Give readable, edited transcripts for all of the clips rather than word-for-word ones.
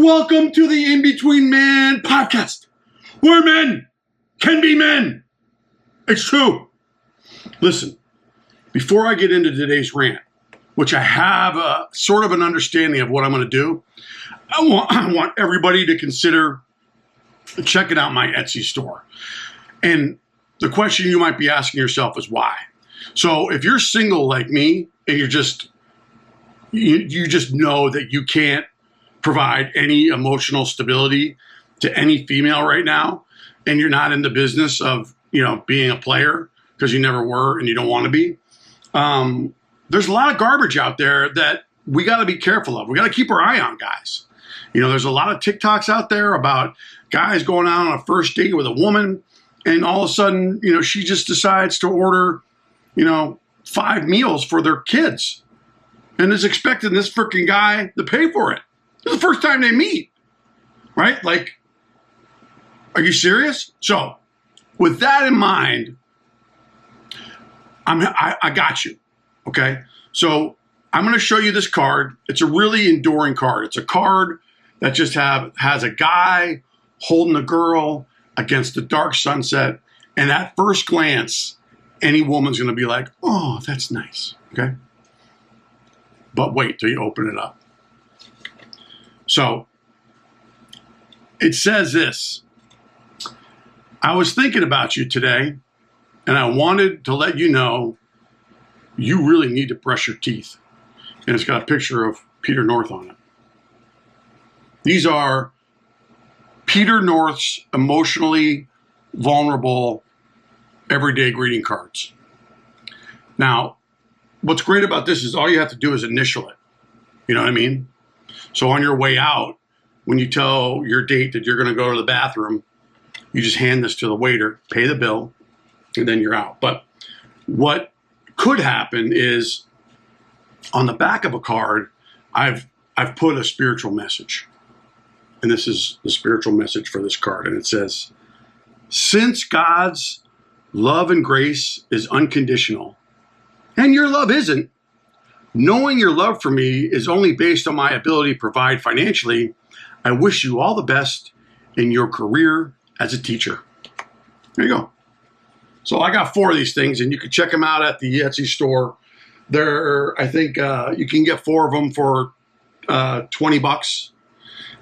Welcome to the In-Between-Man podcast, where men can be men. It's true. Listen, before I get into today's rant, which I have a sort of an understanding of what I'm going to do, I want everybody to consider checking out my Etsy store. And the question you might be asking yourself is why? So if you're single like me and you just know that you can't provide any emotional stability to any female right now, and you're not in the business of, being a player because you never were and you don't want to be, there's a lot of garbage out there that we got to be careful of. We got to keep our eye on, guys. There's a lot of TikToks out there about guys going out on a first date with a woman, and all of a sudden, she just decides to order, 5 meals for their kids and is expecting this freaking guy to pay for it. It's the first time they meet, right? Like, are you serious? So with that in mind, I got you, okay? So I'm going to show you this card. It's a really enduring card. It's a card that just has a guy holding a girl against the dark sunset. And at first glance, any woman's going to be like, oh, that's nice, okay? But wait till you open it up. So it says this: I was thinking about you today, and I wanted to let you know you really need to brush your teeth. And it's got a picture of Peter North on it. These are Peter North's emotionally vulnerable everyday greeting cards. Now, what's great about this is all you have to do is initial it. You know what I mean? So on your way out, when you tell your date that you're going to go to the bathroom, you just hand this to the waiter, pay the bill, and then you're out. But what could happen is on the back of a card, I've put a spiritual message. And this is the spiritual message for this card. And it says, since God's love and grace is unconditional, and your love isn't, knowing your love for me is only based on my ability to provide financially, I wish you all the best in your career as a teacher. There you go. So I got 4 of these things, and you can check them out at the Etsy store. I think you can get 4 of them for $20,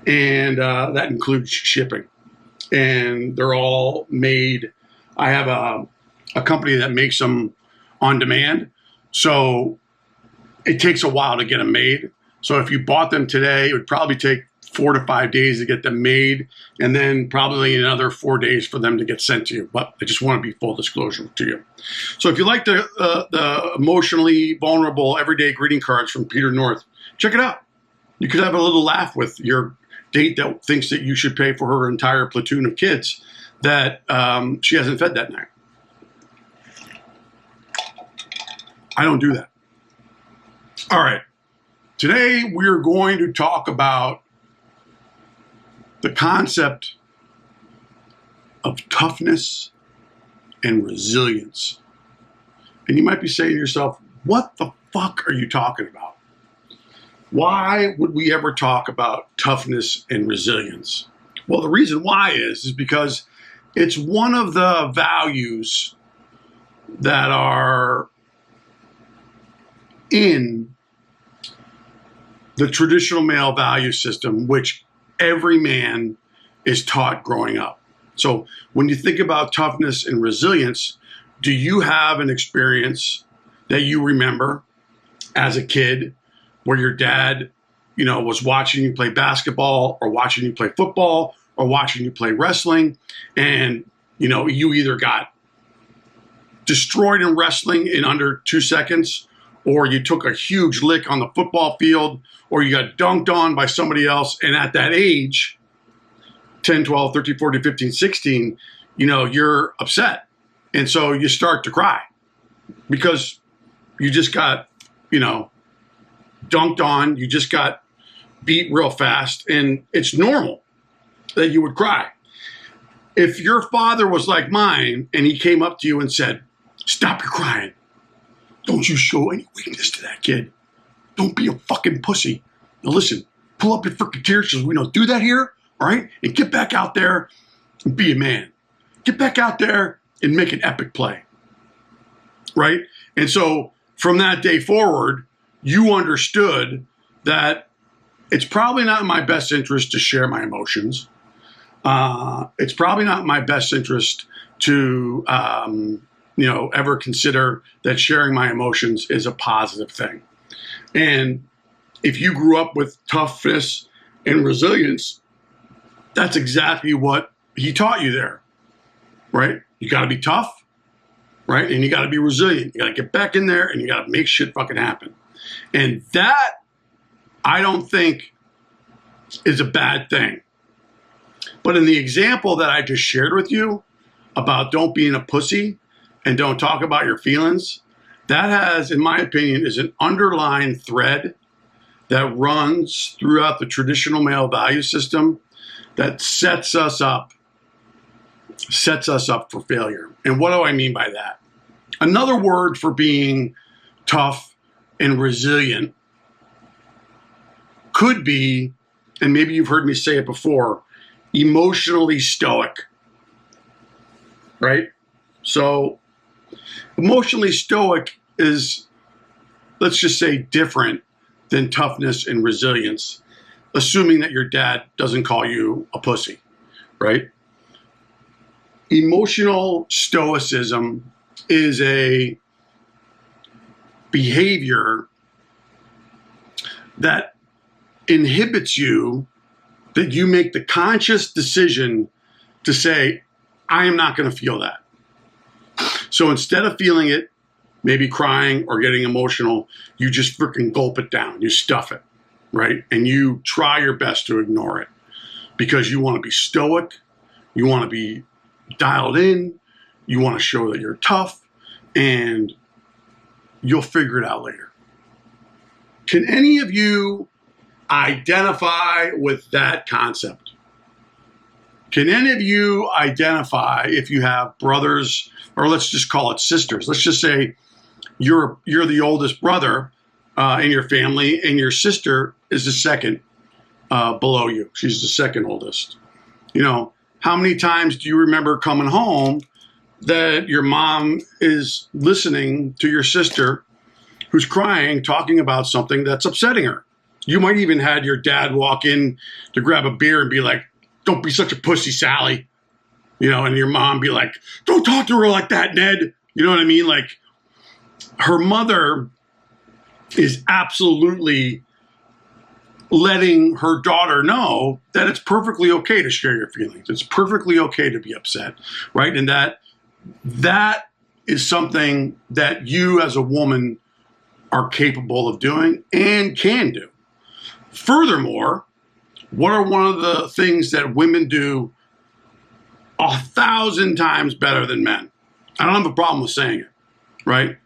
and that includes shipping. And they're all made. I have a company that makes them on demand, so it takes a while to get them made. So if you bought them today, it would probably take 4 to 5 days to get them made, and then probably another 4 days for them to get sent to you. But I just want to be full disclosure to you. So if you like the emotionally vulnerable everyday greeting cards from Peter North, check it out. You could have a little laugh with your date that thinks that you should pay for her entire platoon of kids that she hasn't fed that night. I don't do that. All right. Today we're going to talk about the concept of toughness and resilience. And you might be saying to yourself, what the fuck are you talking about? Why would we ever talk about toughness and resilience? Well, the reason why is because it's one of the values that are in the traditional male value system, which every man is taught growing up. So when you think about toughness and resilience, do you have an experience that you remember as a kid where your dad, was watching you play basketball or watching you play football or watching you play wrestling, and, you either got destroyed in wrestling in under 2 seconds, or you took a huge lick on the football field, or you got dunked on by somebody else. And at that age, 10, 12, 13, 14, 15, 16, you're upset. And so you start to cry because you just got, dunked on. You just got beat real fast. And it's normal that you would cry. If your father was like mine and he came up to you and said, stop your crying. Don't you show any weakness to that kid. Don't be a fucking pussy. Now listen, pull up your freaking tears because we don't do that here, all right? And get back out there and be a man. Get back out there and make an epic play, right? And so from that day forward, you understood that it's probably not in my best interest to share my emotions. It's probably not in my best interest to, ever consider that sharing my emotions is a positive thing. And if you grew up with toughness and resilience, that's exactly what he taught you there, right? You got to be tough, right? And you got to be resilient. You got to get back in there and you got to make shit fucking happen. And that, I don't think, is a bad thing. But in the example that I just shared with you about don't being a pussy and don't talk about your feelings, that has, in my opinion, is an underlying thread that runs throughout the traditional male value system that sets us up for failure. And what do I mean by that? Another word for being tough and resilient could be, and maybe you've heard me say it before, emotionally stoic, right? So emotionally stoic is, let's just say, different than toughness and resilience, assuming that your dad doesn't call you a pussy, right? Emotional stoicism is a behavior that inhibits you, that you make the conscious decision to say, I am not going to feel that. So instead of feeling it, maybe crying or getting emotional, you just freaking gulp it down. You stuff it, right? And you try your best to ignore it because you want to be stoic. You want to be dialed in. You want to show that you're tough, and you'll figure it out later. Can any of you identify with that concept? Can any of you identify if you have brothers, or let's just call it sisters? Let's just say you're the oldest brother in your family, and your sister is the second below you. She's the second oldest. You know, how many times do you remember coming home that your mom is listening to your sister who's crying, talking about something that's upsetting her? You might even had your dad walk in to grab a beer and be like, don't be such a pussy, Sally. You know, and your mom be like, don't talk to her like that, Ned. You know what I mean? Like, her mother is absolutely letting her daughter know that it's perfectly okay to share your feelings. It's perfectly okay to be upset, right? And that is something that you as a woman are capable of doing and can do. Furthermore, what are one of the things that women do 1,000 times better than men? I don't have a problem with saying it, right?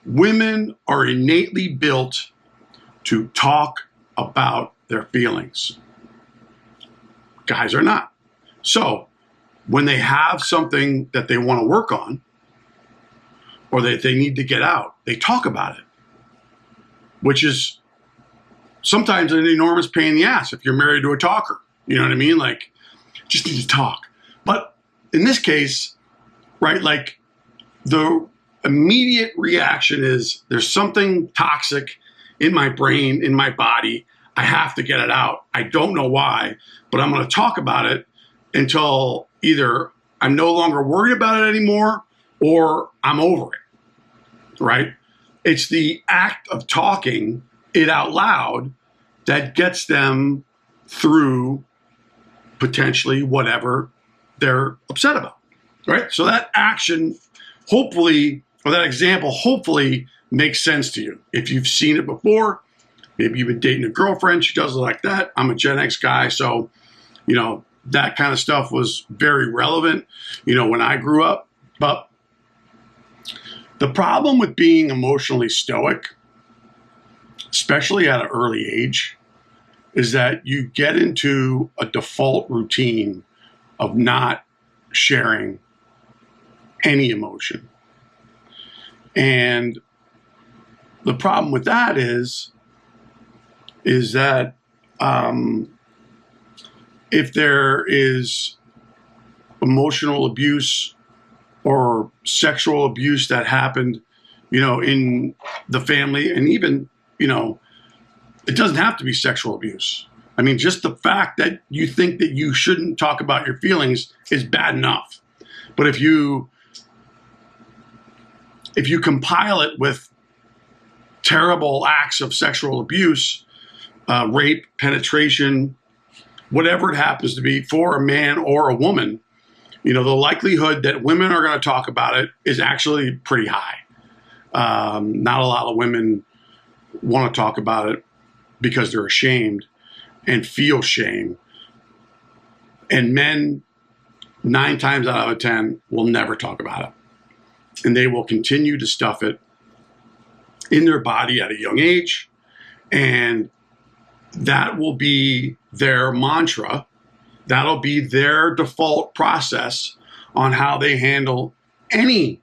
Women are innately built to talk about their feelings. Guys are not. So when they have something that they want to work on or that they need to get out, they talk about it, which is sometimes an enormous pain in the ass if you're married to a talker. You know what I mean? Like, just need to talk. But in this case, right, like the immediate reaction is there's something toxic in my brain, in my body. I have to get it out. I don't know why, but I'm going to talk about it until either I'm no longer worried about it anymore or I'm over it, right? It's the act of talking it out loud that gets them through potentially whatever they're upset about, right? So that action, hopefully, or that example, hopefully makes sense to you. If you've seen it before, maybe you've been dating a girlfriend, she does it like that. I'm a Gen X guy, so, you know, that kind of stuff was very relevant, you know, when I grew up. But the problem with being emotionally stoic, especially at an early age, is that you get into a default routine of not sharing any emotion. And the problem with that is that if there is emotional abuse or sexual abuse that happened, in the family, and even, it doesn't have to be sexual abuse. I mean, just the fact that you think that you shouldn't talk about your feelings is bad enough. But if you compile it with terrible acts of sexual abuse, rape, penetration, whatever it happens to be for a man or a woman, the likelihood that women are going to talk about it is actually pretty high. Not a lot of women want to talk about it because they're ashamed and feel shame. And men, 9 times out of 10, will never talk about it. And they will continue to stuff it in their body at a young age. And that will be their mantra. That'll be their default process on how they handle any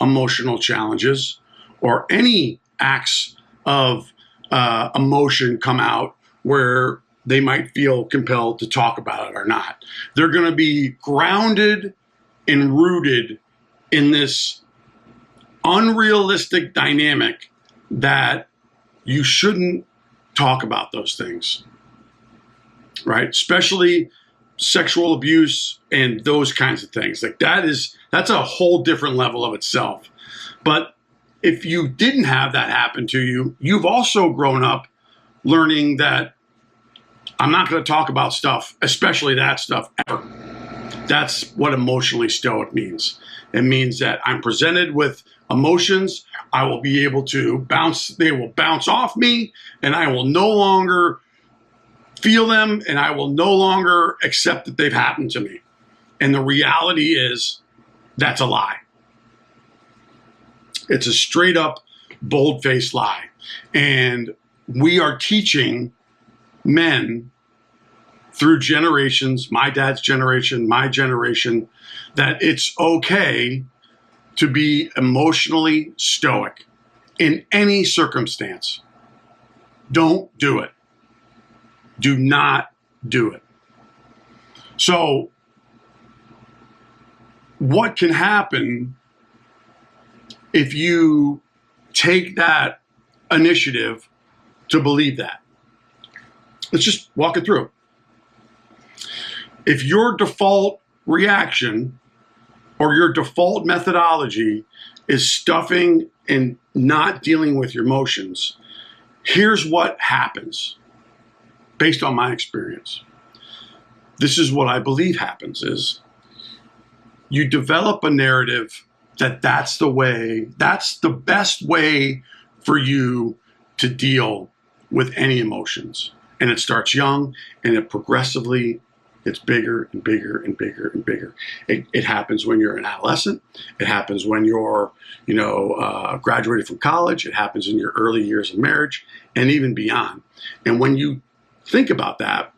emotional challenges or any acts of emotion come out where they might feel compelled to talk about it or not. They're going to be grounded and rooted in this unrealistic dynamic that you shouldn't talk about those things, right? Especially sexual abuse and those kinds of things. Like that's a whole different level of itself. But if you didn't have that happen to you, you've also grown up learning that I'm not going to talk about stuff, especially that stuff, ever. That's what emotionally stoic means. It means that I'm presented with emotions. I will be able to they will bounce off me, and I will no longer feel them, and I will no longer accept that they've happened to me. And the reality is that's a lie. It's a straight up, bold-faced lie. And we are teaching men through generations, my dad's generation, my generation, that it's okay to be emotionally stoic in any circumstance. Don't do it. Do not do it. So, what can happen if you take that initiative to believe that? Let's just walk it through. If your default reaction or your default methodology is stuffing and not dealing with your emotions, here's what happens based on my experience. This is what I believe happens is you develop a narrative that's the best way for you to deal with any emotions. And it starts young and it progressively gets bigger and bigger and bigger and bigger. It happens when you're an adolescent. It happens when you're, graduated from college. It happens in your early years of marriage and even beyond. And when you think about that,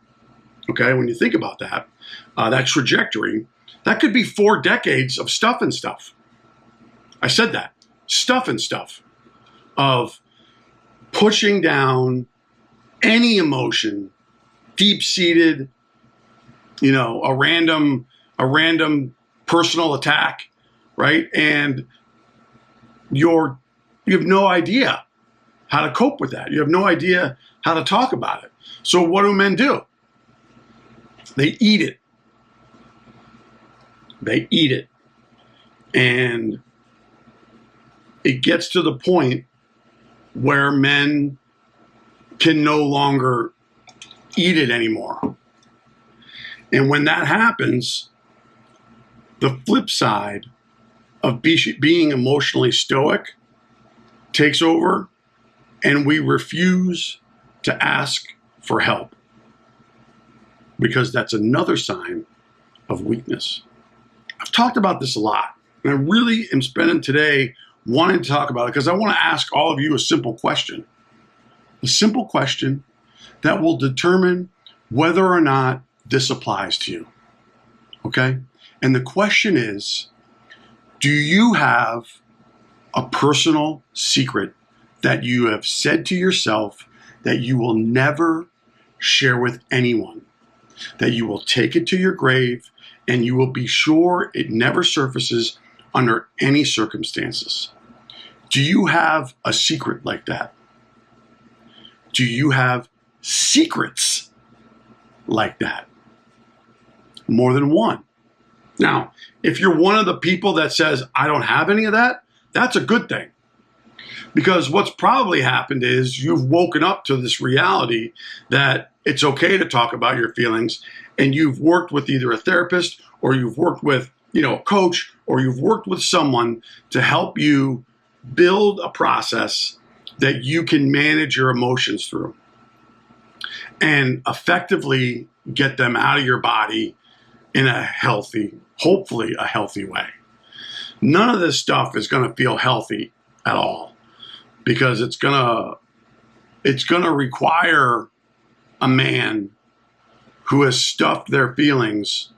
that trajectory, that could be 4 decades of stuff and stuff. I said that, stuff and stuff, of pushing down any emotion, deep-seated, a random personal attack, right? And you have no idea how to cope with that. You have no idea how to talk about it. So what do men do? They eat it. They eat it. And it gets to the point where men can no longer eat it anymore. And when that happens, the flip side of being emotionally stoic takes over, and we refuse to ask for help because that's another sign of weakness. I've talked about this a lot, and I really am spending today wanting to talk about it because I want to ask all of you a simple question that will determine whether or not this applies to you, okay? And the question is, do you have a personal secret that you have said to yourself that you will never share with anyone, that you will take it to your grave and you will be sure it never surfaces under any circumstances. Do you have a secret like that? Do you have secrets like that? More than one. Now, if you're one of the people that says, I don't have any of that, that's a good thing. Because what's probably happened is you've woken up to this reality that it's okay to talk about your feelings, and you've worked with either a therapist or you've worked with, a coach, or you've worked with someone to help you build a process that you can manage your emotions through and effectively get them out of your body in a healthy, hopefully a healthy way. None of this stuff is going to feel healthy at all, because it's going to require a man who has stuffed their feelings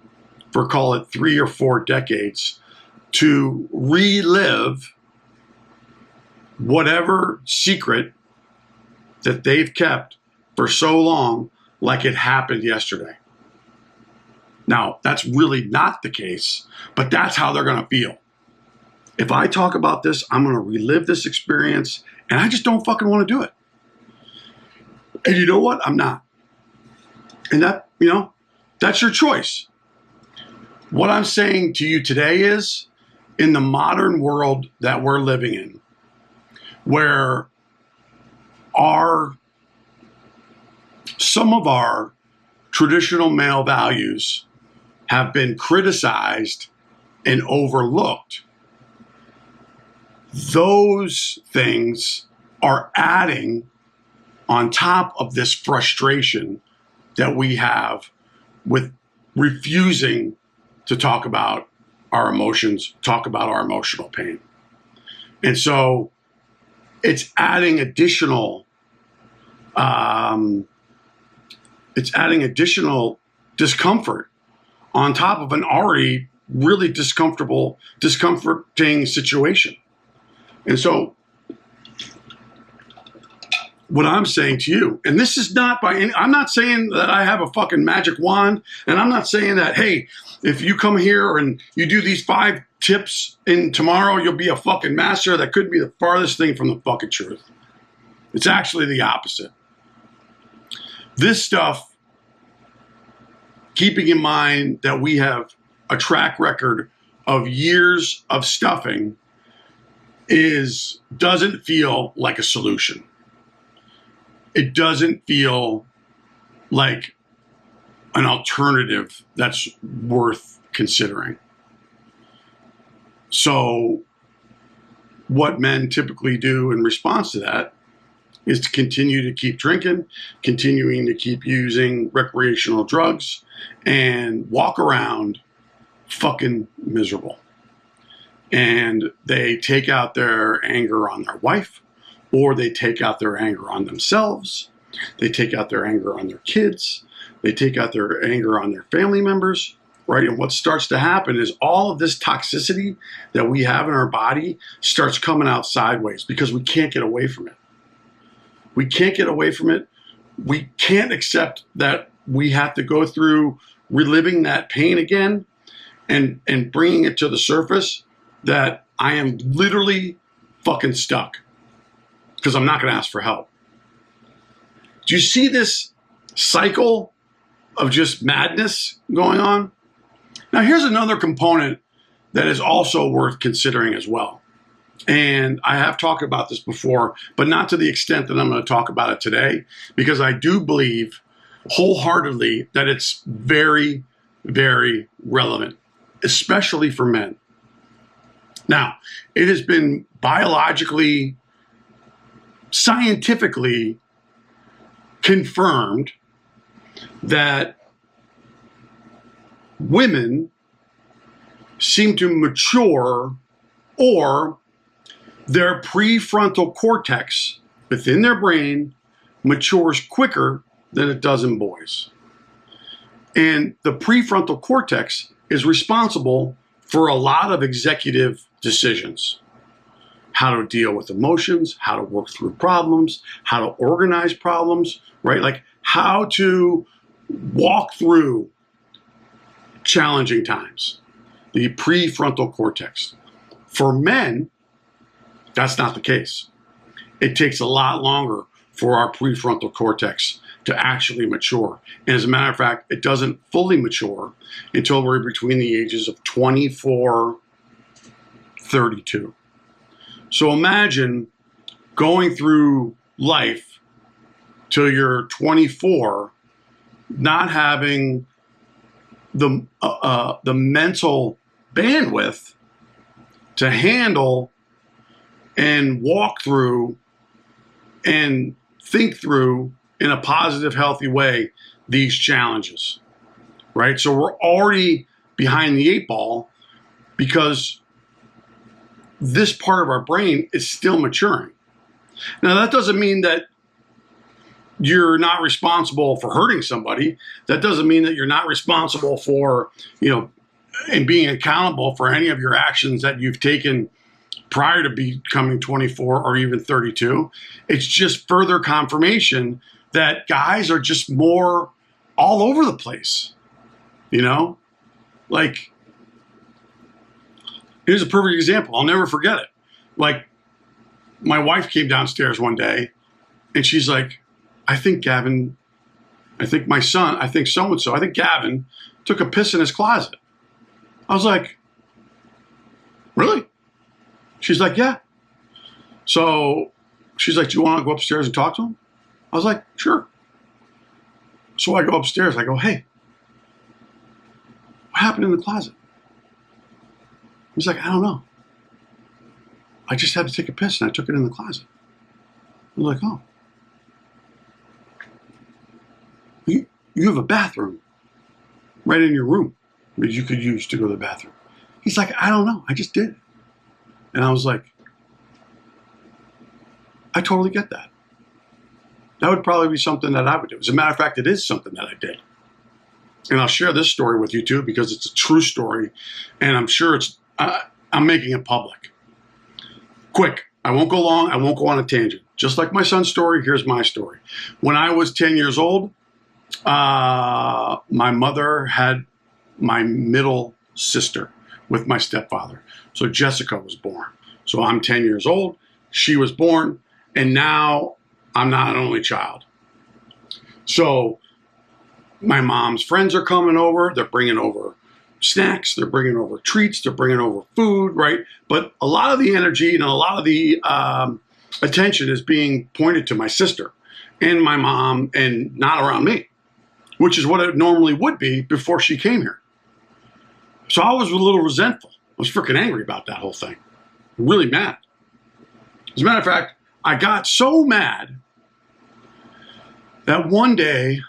for, call it, 3 or 4 decades to relive whatever secret that they've kept for so long like it happened yesterday. Now, that's really not the case, but that's how they're going to feel. If I talk about this, I'm going to relive this experience, and I just don't fucking want to do it. And you know what? I'm not. And that, that's your choice. What I'm saying to you today is, in the modern world that we're living in, where some of our traditional male values have been criticized and overlooked, those things are adding on top of this frustration that we have with refusing to talk about our emotions, talk about our emotional pain. And so it's adding additional discomfort on top of an already really discomforting situation. And so what I'm saying to you, and this is not I'm not saying that I have a fucking magic wand, and I'm not saying that, hey, if you come here and you do these 5 tips and tomorrow you'll be a fucking master. That could be the farthest thing from the fucking truth. It's actually the opposite. This stuff, keeping in mind that we have a track record of years of stuffing, doesn't feel like a solution. It doesn't feel like an alternative that's worth considering. So what men typically do in response to that is to continue to keep drinking, continuing to keep using recreational drugs, and walk around fucking miserable. And they take out their anger on their wife, or they take out their anger on themselves. They take out their anger on their kids. They take out their anger on their family members, right? And what starts to happen is all of this toxicity that we have in our body starts coming out sideways because we can't get away from it. We can't get away from it. We can't accept that we have to go through reliving that pain again and bringing it to the surface that I am literally fucking stuck because I'm not going to ask for help. Do you see this cycle of just madness going on? Now, here's another component that is also worth considering as well. And I have talked about this before, but not to the extent that I'm going to talk about it today, because I do believe wholeheartedly that it's very, very relevant, especially for men. Now, it has been biologically, scientifically confirmed that women seem to mature, or their prefrontal cortex within their brain matures quicker than it does in boys. And the prefrontal cortex is responsible for a lot of executive decisions. how to deal with emotions, how to work through problems, how to organize problems, right? Like how to walk through challenging times, the prefrontal cortex. For men, that's not the case. It takes a lot longer for our prefrontal cortex to actually mature. And as a matter of fact, it doesn't fully mature until we're between the ages of 24, 32. So imagine going through life till you're 24, not having the mental bandwidth to handle and walk through and think through in a positive, healthy way these challenges, right? So we're already behind the 8 ball because this part of our brain is still maturing. Now, that doesn't mean that you're not responsible for hurting somebody. That doesn't mean that you're not responsible for, and being accountable for any of your actions that you've taken prior to becoming 24 or even 32. It's just further confirmation that guys are just more all over the place, Like, here's a perfect example. I'll never forget it. Like, my wife came downstairs one day and she's like, I think Gavin, I think my son, I think so-and-so, I think Gavin took a piss in his closet. I was like, really? She's like, yeah. So she's like, do you want to go upstairs and talk to him? I was like, sure. So I go upstairs. I go, hey, what happened in the closet? He's like, I don't know. I just had to take a piss and I took it in the closet. I was like, oh. You have a bathroom right in your room that you could use to go to the bathroom. He's like, I don't know. I just did it. And I was like, I totally get that. That would probably be something that I would do. As a matter of fact, it is something that I did. And I'll share this story with you too, because it's a true story. And I'm sure I'm making it public. Quick. I won't go long. I won't go on a tangent. Just like my son's story, here's my story. When I was 10 years old, my mother had my middle sister with my stepfather. So Jessica was born. So I'm 10 years old. She was born. And now I'm not an only child. So my mom's friends are coming over. They're bringing over snacks. They're bringing over treats. They're bringing over food, right? But a lot of the energy and a lot of the attention is being pointed to my sister and my mom and not around me, which is what it normally would be before she came here. So I was a little resentful. I was freaking angry about that whole thing. Really mad. As a matter of fact, I got so mad that one day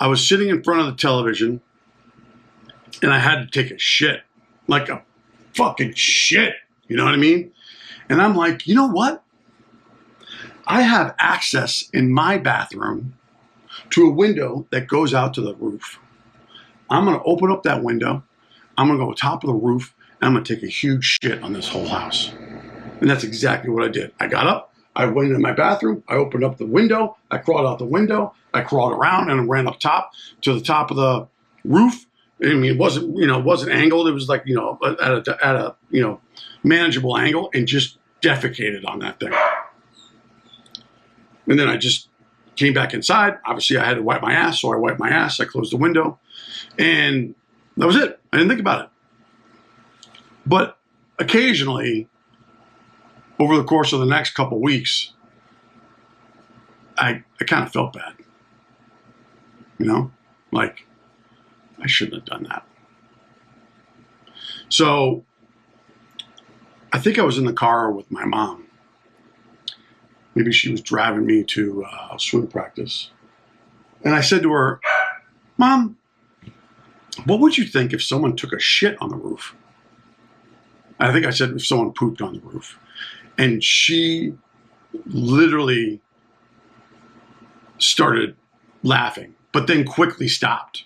I was sitting in front of the television and I had to take a shit. Like a fucking shit. You know what I mean? And I'm like, you know what? I have access in my bathroom to a window that goes out to the roof. I'm going to open up that window. I'm going to go top of the roof, and I'm going to take a huge shit on this whole house. And that's exactly what I did. I got up. I went in my bathroom. I opened up the window. I crawled out the window. I crawled around and ran up top to the top of the roof. I mean, it wasn't angled. It was like, at a manageable angle, and just defecated on that thing. And then I just came back inside. Obviously, I had to wipe my ass, so I wiped my ass. I closed the window, and that was it. I didn't think about it. But occasionally, over the course of the next couple weeks, I kind of felt bad. Like I shouldn't have done that. So I think I was in the car with my mom. Maybe she was driving me to swim practice. And I said to her, Mom, what would you think if someone took a shit on the roof? I think I said if someone pooped on the roof. And she literally started laughing, but then quickly stopped.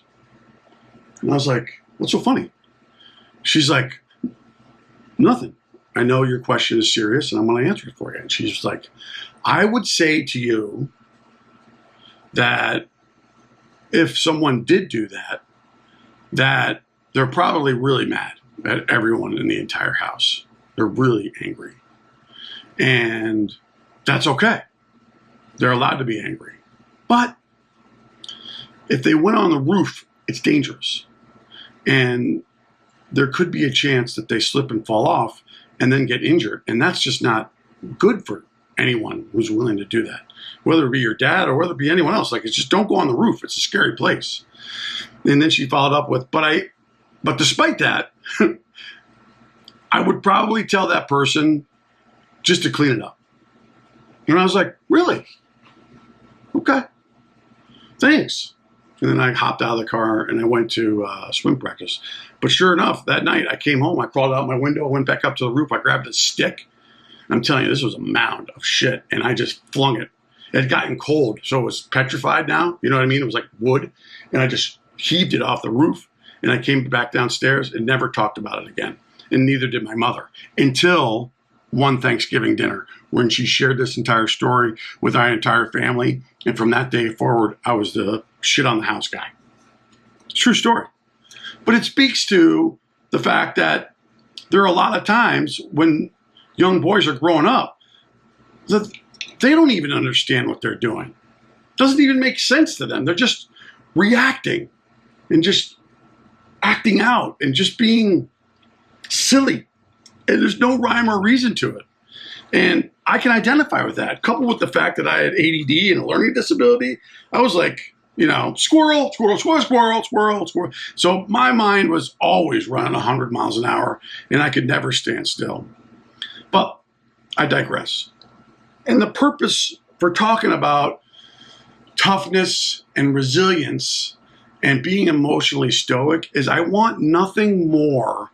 And I was like, what's so funny? She's like, nothing. I know your question is serious, and I'm going to answer it for you. And she's like, I would say to you that if someone did do that, that they're probably really mad at everyone in the entire house. They're really angry. And that's okay. They're allowed to be angry. But if they went on the roof, it's dangerous. And there could be a chance that they slip and fall off and then get injured. And that's just not good for anyone who's willing to do that, whether it be your dad or whether it be anyone else. Like, it's just don't go on the roof. It's a scary place. And then she followed up with, but despite that, I would probably tell that person just to clean it up. And I was like, really? Okay. Thanks. And then I hopped out of the car and I went to swim practice. But sure enough, that night I came home, I crawled out my window, went back up to the roof, I grabbed a stick. I'm telling you, this was a mound of shit. And I just flung it. It had gotten cold, so it was petrified now. You know what I mean? It was like wood. And I just heaved it off the roof. And I came back downstairs and never talked about it again. And neither did my mother until one Thanksgiving dinner when she shared this entire story with our entire family. And from that day forward, I was the shit on the house guy. True story. But it speaks to the fact that there are a lot of times when young boys are growing up that they don't even understand what they're doing. It doesn't even make sense to them. They're just reacting and just acting out and just being silly. And there's no rhyme or reason to it. And I can identify with that. Coupled with the fact that I had ADD and a learning disability, I was like, squirrel, squirrel, squirrel, squirrel, squirrel, squirrel. So my mind was always running 100 miles an hour, and I could never stand still. But I digress. And the purpose for talking about toughness and resilience and being emotionally stoic is I want nothing more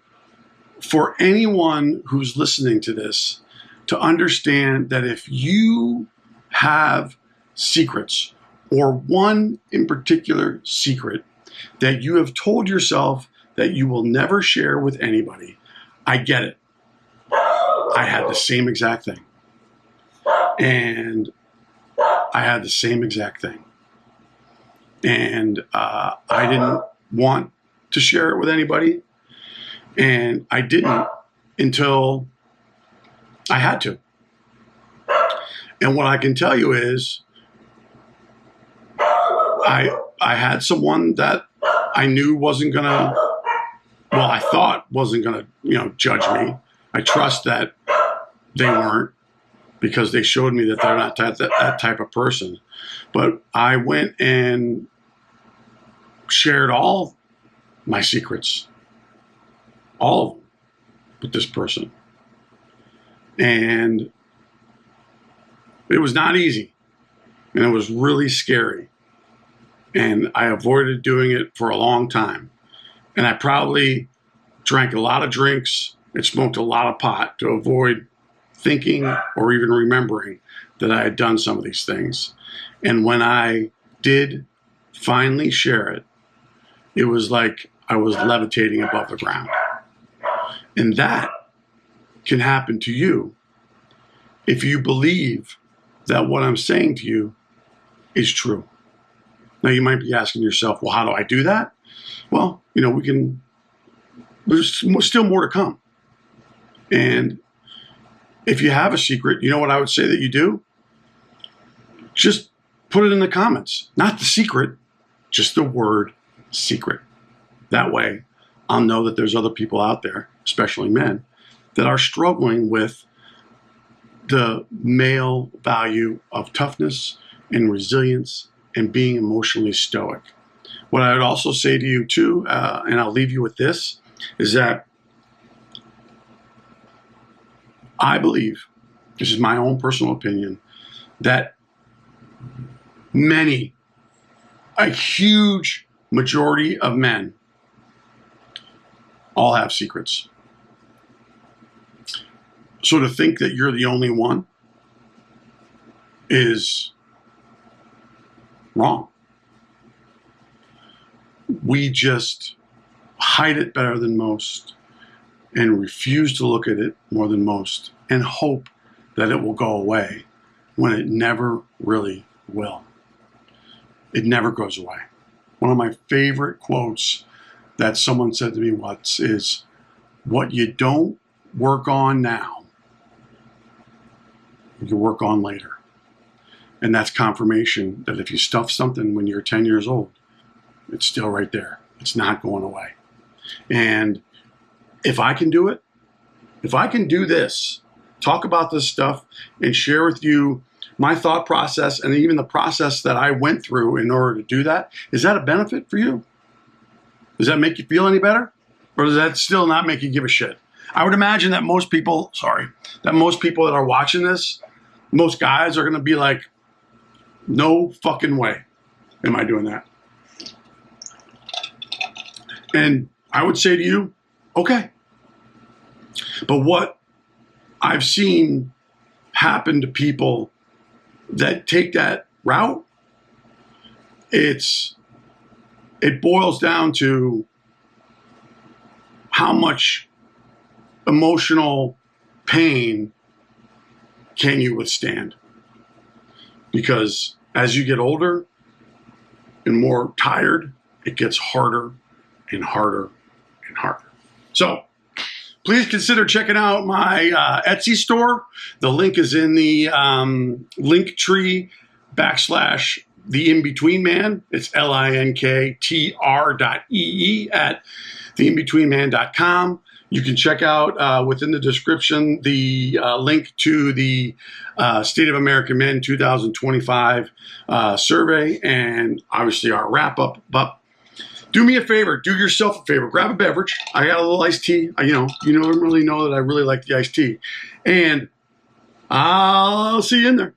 for anyone who's listening to this to understand that if you have secrets, or one in particular secret that you have told yourself that you will never share with anybody, I get it. I had the same exact thing. And I had the same exact thing. And I didn't want to share it with anybody. And I didn't until I had to. And what I can tell you is I had someone that I knew wasn't going to, well, I thought wasn't going to, judge me. I trust that they weren't, because they showed me that they're not that type of person. But I went and shared all my secrets, all of them, with this person. And it was not easy. And it was really scary. And I avoided doing it for a long time. And I probably drank a lot of drinks and smoked a lot of pot to avoid thinking or even remembering that I had done some of these things. And when I did finally share it, it was like I was levitating above the ground. And that can happen to you if you believe that what I'm saying to you is true. Now, you might be asking yourself, well, how do I do that? Well, there's still more to come. And if you have a secret, you know what I would say that you do? Just put it in the comments. Not the secret, just the word secret. That way, I'll know that there's other people out there, especially men, that are struggling with the male value of toughness and resilience and being emotionally stoic. What I would also say to you too, and I'll leave you with this, is that I believe, this is my own personal opinion, that a huge majority of men all have secrets. So to think that you're the only one is wrong. We just hide it better than most, and refuse to look at it more than most and hope that it will go away when it never really will. It never goes away. One of my favorite quotes that someone said to me once is, what you don't work on now, you work on later. And that's confirmation that if you stuff something when you're 10 years old, it's still right there. It's not going away. And if I can do it, if I can do this, talk about this stuff and share with you my thought process and even the process that I went through in order to do that, is that a benefit for you? Does that make you feel any better? Or does that still not make you give a shit? I would imagine that most people that are watching this, most guys are going to be like, no fucking way am I doing that. And I would say to you, okay. But what I've seen happen to people that take that route, it boils down to how much emotional pain can you withstand? Because as you get older and more tired, it gets harder and harder and harder. So please consider checking out my Etsy store. The link is in the Linktr.ee / thein-betweenman. It's Linktr.ee at theinbetweenman.com. You can check out within the description the link to the State of American Men 2025 survey and obviously our wrap up. But do me a favor, do yourself a favor, grab a beverage. I got a little iced tea. You don't really know that I really like the iced tea. And I'll see you in there.